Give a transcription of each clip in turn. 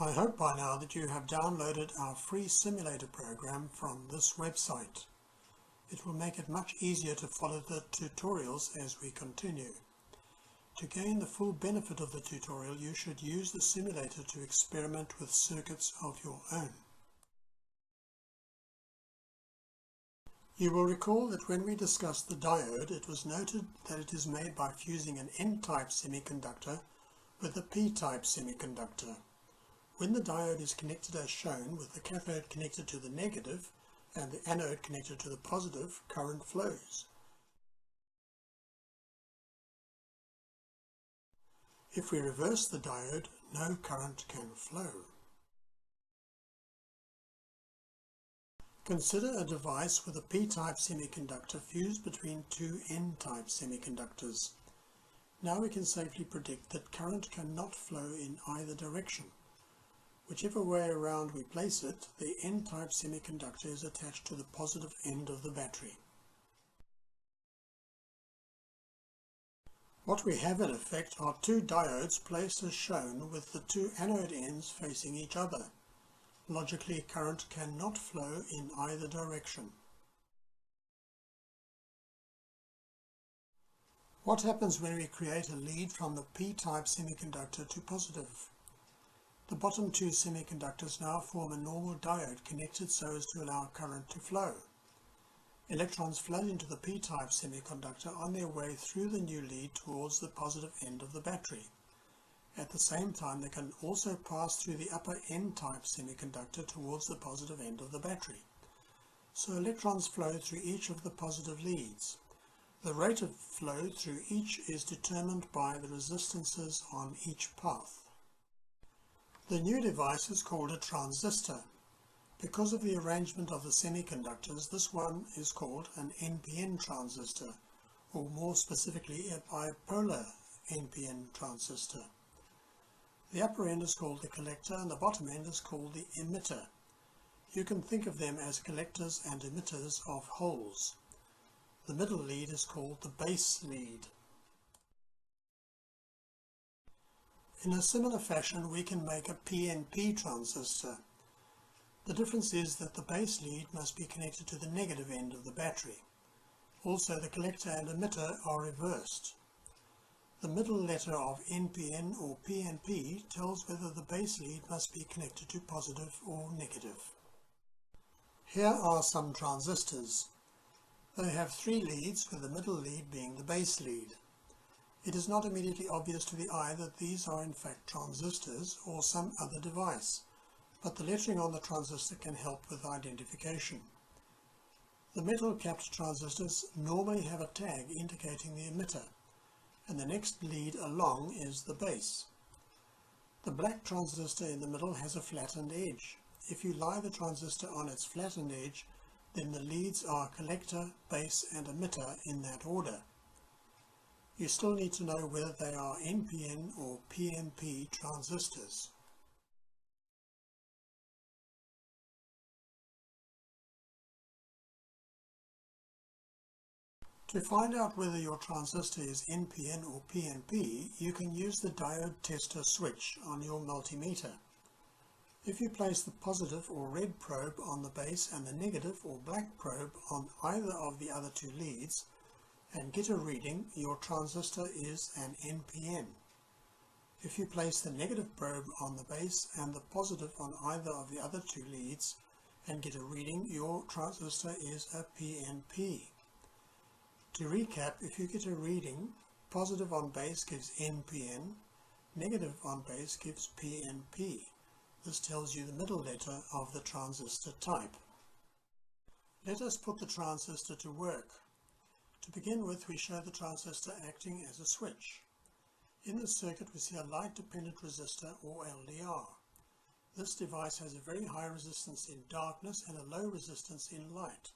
I hope by now that you have downloaded our free simulator program from this website. It will make it much easier to follow the tutorials as we continue. To gain the full benefit of the tutorial, you should use the simulator to experiment with circuits of your own. You will recall that when we discussed the diode, it was noted that it is made by fusing an N-type semiconductor with a P-type semiconductor. When the diode is connected as shown, with the cathode connected to the negative and the anode connected to the positive, current flows. If we reverse the diode, no current can flow. Consider a device with a P-type semiconductor fused between two N-type semiconductors. Now we can safely predict that current cannot flow in either direction. Whichever way around we place it, the N-type semiconductor is attached to the positive end of the battery. What we have in effect are two diodes placed as shown with the two anode ends facing each other. Logically, current cannot flow in either direction. What happens when we create a lead from the P-type semiconductor to positive? The bottom two semiconductors now form a normal diode connected so as to allow current to flow. Electrons flood into the P-type semiconductor on their way through the new lead towards the positive end of the battery. At the same time, they can also pass through the upper N-type semiconductor towards the positive end of the battery. So electrons flow through each of the positive leads. The rate of flow through each is determined by the resistances on each path. The new device is called a transistor. Because of the arrangement of the semiconductors, this one is called an NPN transistor, or more specifically a bipolar NPN transistor. The upper end is called the collector and the bottom end is called the emitter. You can think of them as collectors and emitters of holes. The middle lead is called the base lead. In a similar fashion, we can make a PNP transistor. The difference is that the base lead must be connected to the negative end of the battery. Also, the collector and emitter are reversed. The middle letter of NPN or PNP tells whether the base lead must be connected to positive or negative. Here are some transistors. They have three leads, with the middle lead being the base lead. It is not immediately obvious to the eye that these are in fact transistors or some other device, but the lettering on the transistor can help with identification. The metal-capped transistors normally have a tag indicating the emitter, and the next lead along is the base. The black transistor in the middle has a flattened edge. If you lie the transistor on its flattened edge, then the leads are collector, base and emitter in that order. You still need to know whether they are NPN or PNP transistors. To find out whether your transistor is NPN or PNP, you can use the diode tester switch on your multimeter. If you place the positive or red probe on the base and the negative or black probe on either of the other two leads and get a reading, your transistor is an NPN. If you place the negative probe on the base and the positive on either of the other two leads and get a reading, your transistor is a PNP. To recap, if you get a reading, positive on base gives NPN, negative on base gives PNP. This tells you the middle letter of the transistor type. Let us put the transistor to work. To begin with, we show the transistor acting as a switch. In this circuit, we see a light-dependent resistor, or LDR. This device has a very high resistance in darkness and a low resistance in light.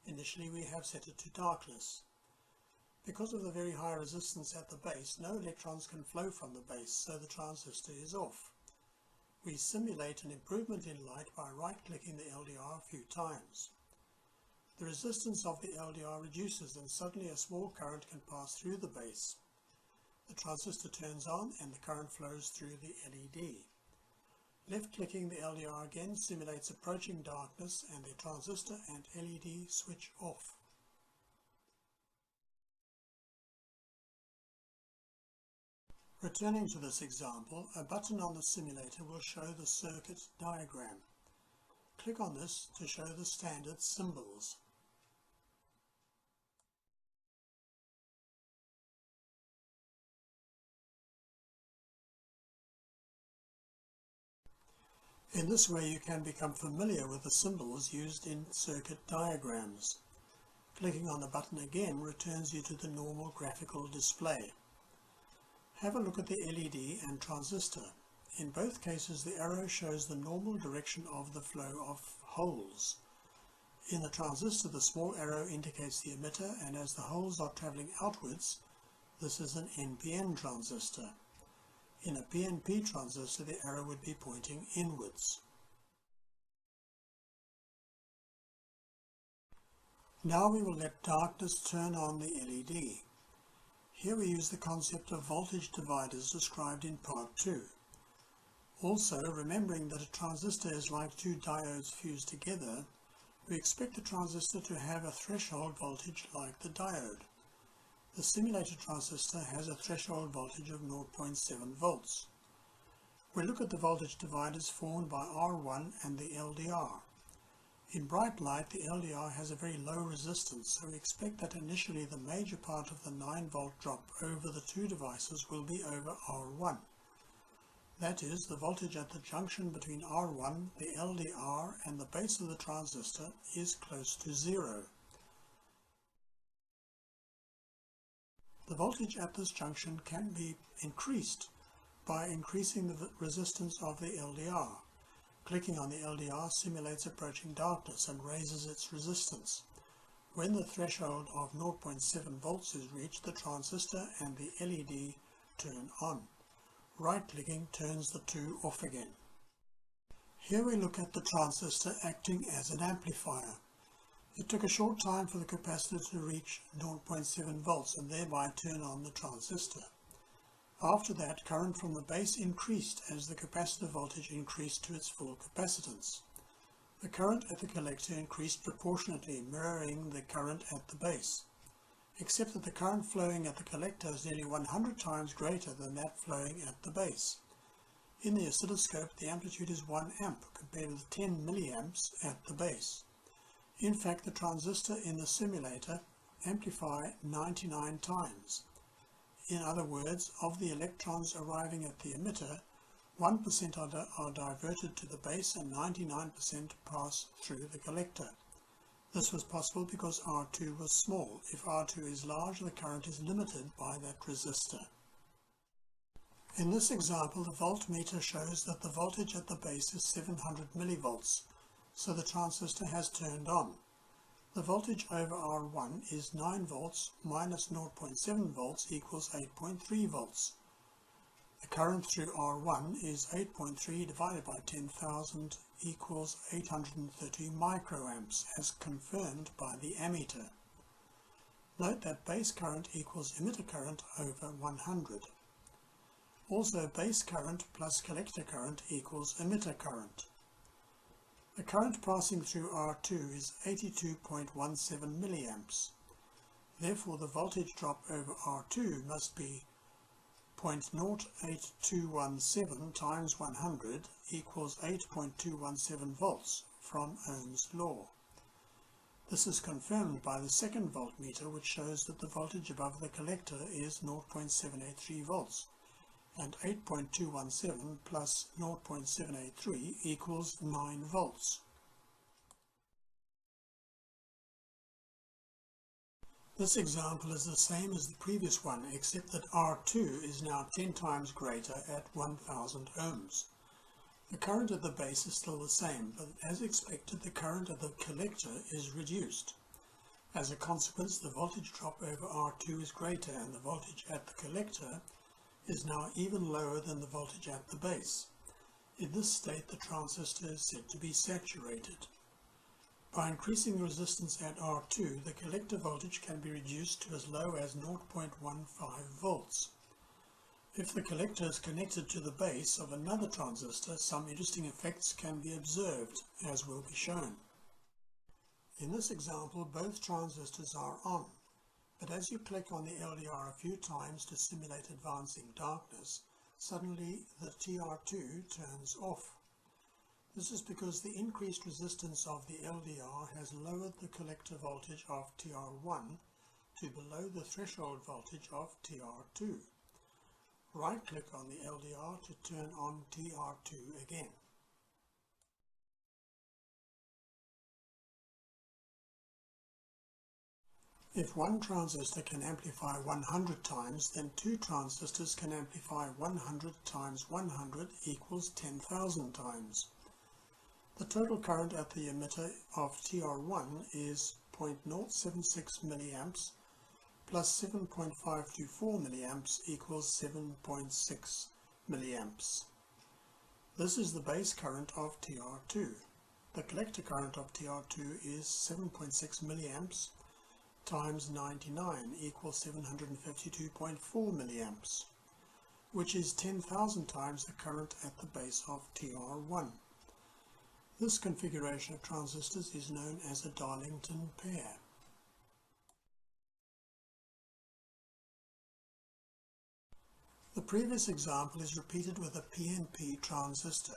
Initially, we have set it to darkness. Because of the very high resistance at the base, no electrons can flow from the base, so the transistor is off. We simulate an improvement in light by right-clicking the LDR a few times. The resistance of the LDR reduces and suddenly a small current can pass through the base. The transistor turns on and the current flows through the LED. Left-clicking the LDR again simulates approaching darkness and the transistor and LED switch off. Returning to this example, a button on the simulator will show the circuit diagram. Click on this to show the standard symbols. In this way you can become familiar with the symbols used in circuit diagrams. Clicking on the button again returns you to the normal graphical display. Have a look at the LED and transistor. In both cases the arrow shows the normal direction of the flow of holes. In the transistor the small arrow indicates the emitter, and as the holes are travelling outwards, this is an NPN transistor. In a PNP transistor the arrow would be pointing inwards. Now we will let darkness turn on the LED. Here we use the concept of voltage dividers described in part 2. Also, remembering that a transistor is like two diodes fused together, we expect the transistor to have a threshold voltage like the diode. The simulated transistor has a threshold voltage of 0.7 volts. We look at the voltage dividers formed by R1 and the LDR. In bright light, the LDR has a very low resistance, so we expect that initially the major part of the 9-volt drop over the two devices will be over R1. That is, the voltage at the junction between R1, the LDR, and the base of the transistor is close to zero. The voltage at this junction can be increased by increasing the resistance of the LDR. Clicking on the LDR simulates approaching darkness and raises its resistance. When the threshold of 0.7 volts is reached, the transistor and the LED turn on. Right-clicking turns the two off again. Here we look at the transistor acting as an amplifier. It took a short time for the capacitor to reach 0.7 volts and thereby turn on the transistor. After that, current from the base increased as the capacitor voltage increased to its full capacitance. The current at the collector increased proportionately, mirroring the current at the base, except that the current flowing at the collector is nearly 100 times greater than that flowing at the base. In the oscilloscope, the amplitude is 1 amp compared with 10 milliamps at the base. In fact, the transistor in the simulator amplify 99 times. In other words, of the electrons arriving at the emitter, 1% are diverted to the base and 99% pass through the collector. This was possible because R2 was small. If R2 is large, the current is limited by that resistor. In this example, the voltmeter shows that the voltage at the base is 700 millivolts, so the transistor has turned on. The voltage over R1 is 9 volts minus 0.7 volts equals 8.3 volts. The current through R1 is 8.3 divided by 10,000 equals 830 microamps, as confirmed by the ammeter. Note that base current equals emitter current over 100. Also, base current plus collector current equals emitter current. The current passing through R2 is 82.17 milliamps. Therefore, the voltage drop over R2 must be 0.08217 times 100 equals 8.217 volts from Ohm's law. This is confirmed by the second voltmeter, which shows that the voltage above the collector is 0.783 volts, and 8.217 plus 0.783 equals 9 volts. This example is the same as the previous one, except that R2 is now 10 times greater at 1000 ohms. The current at the base is still the same, but as expected, the current at the collector is reduced. As a consequence, the voltage drop over R2 is greater, and the voltage at the collector is now even lower than the voltage at the base. In this state, the transistor is said to be saturated. By increasing the resistance at R2, the collector voltage can be reduced to as low as 0.15 volts. If the collector is connected to the base of another transistor, some interesting effects can be observed, as will be shown. In this example, both transistors are on, but as you click on the LDR a few times to simulate advancing darkness, suddenly the TR2 turns off. This is because the increased resistance of the LDR has lowered the collector voltage of TR1 to below the threshold voltage of TR2. Right-click on the LDR to turn on TR2 again. If one transistor can amplify 100 times, then two transistors can amplify 100 times 100 equals 10,000 times. The total current at the emitter of TR1 is 0.076 milliamps plus 7.524 milliamps equals 7.6 milliamps. This is the base current of TR2. The collector current of TR2 is 7.6 milliamps times 99 equals 752.4 milliamps, which is 10,000 times the current at the base of TR1. This configuration of transistors is known as a Darlington pair. The previous example is repeated with a PNP transistor.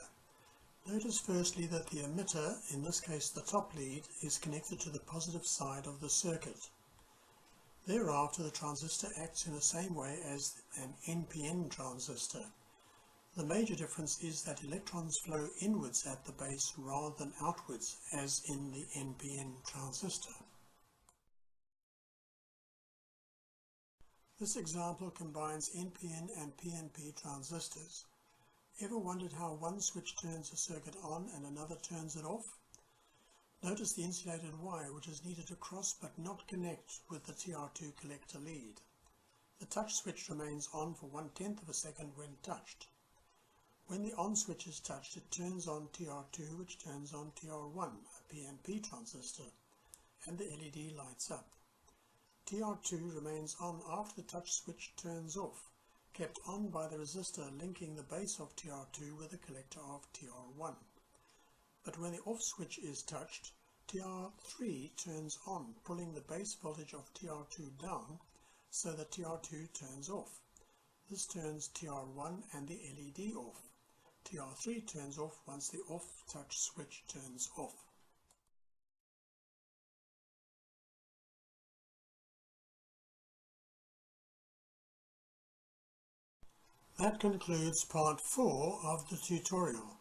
Notice firstly that the emitter, in this case the top lead, is connected to the positive side of the circuit. Thereafter the transistor acts in the same way as an NPN transistor. The major difference is that electrons flow inwards at the base rather than outwards as in the NPN transistor. This example combines NPN and PNP transistors. Ever wondered how one switch turns a circuit on and another turns it off? Notice the insulated wire which is needed to cross but not connect with the TR2 collector lead. The touch switch remains on for 1/10 of a second when touched. When the on switch is touched, it turns on TR2, which turns on TR1, a PNP transistor, and the LED lights up. TR2 remains on after the touch switch turns off, kept on by the resistor linking the base of TR2 with the collector of TR1. But when the off switch is touched, TR3 turns on, pulling the base voltage of TR2 down so that TR2 turns off. This turns TR1 and the LED off. TR3 turns off once the off touch switch turns off. That concludes part 4 of the tutorial.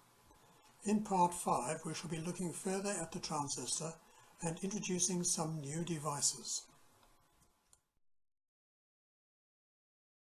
In part 5 we shall be looking further at the transistor and introducing some new devices.